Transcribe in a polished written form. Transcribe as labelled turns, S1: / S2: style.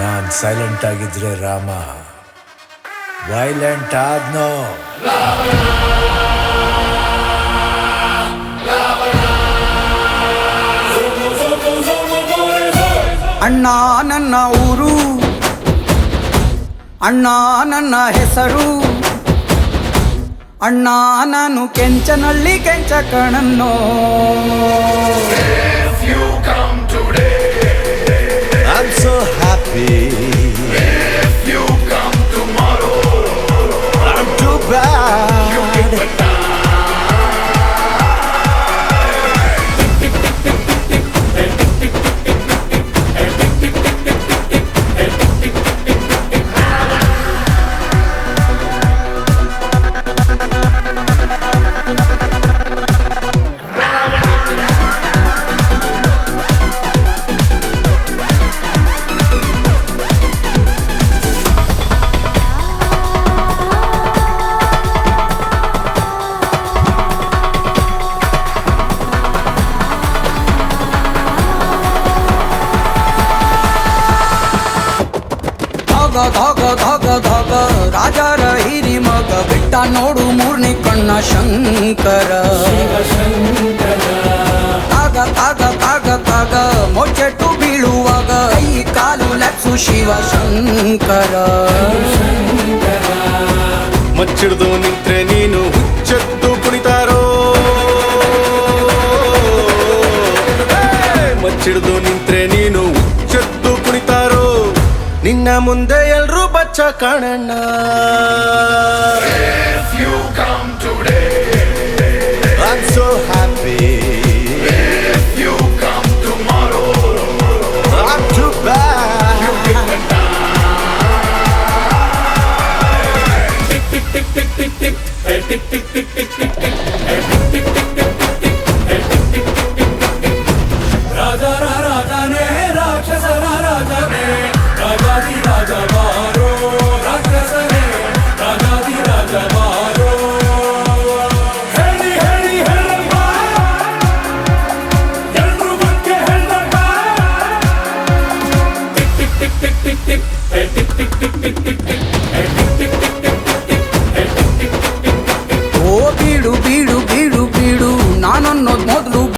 S1: ನಾನ್ silent ಆಗಿದ್ರೆ Rama violent ಆದ್ನೋ.
S2: ಅಣ್ಣ ನನ್ನ ಊರು, ಅಣ್ಣ ನನ್ನ ಹೆಸರು, ಅಣ್ಣ ನಾನು ಕೆಂಚನಳ್ಳಿ ಕೆಂಚ ಕಣನ್ನೋ.
S1: I'm so happy.
S3: If you come tomorrow,
S1: I'm too bad.
S3: you keep it down.
S2: ಧಾಗ ಧಾಗ ಧಾಗ ರಾಜರ ಹಿರಿ ಮಗ ಬಿಟ್ಟ ನೋಡು ಮೂರ್ನಿ ಕಣ್ಣ ಶಂಕರ. ತಾಗ ತಾಗ ತಾಗ ತಾಗ ಮೊಚ್ಚೆಟ್ಟು ಬೀಳುವಾಗ ಕೈ ಕಾಲು ಲಕ್ಷು ಶಿವ ಶಂಕರ.
S4: ಮಚ್ಚಿಡ್ದು ನಿಂತ್ರೆ ನೀನು ಹುಚ್ಚೆತ್ತು ಕುಣಿತಾರೋ, ಮಚ್ಚಿಡ್ದು ನಿಂತ್ರೆ ನೀನು ಹುಚ್ಚೆತ್ತು ಕುಣಿತಾರೋ, ನಿನ್ನ ಮುಂದೆ ಎಲ್ರೂ ಬಚ್ಚ ಕಾಣಣ್ಣ.
S3: If you come today,
S1: I'm so happy.
S3: if you come tomorrow,
S1: I'm too bad.
S3: you keep it down. Tick tick tick tick tick tick, hey tick tick tick tick tick tick.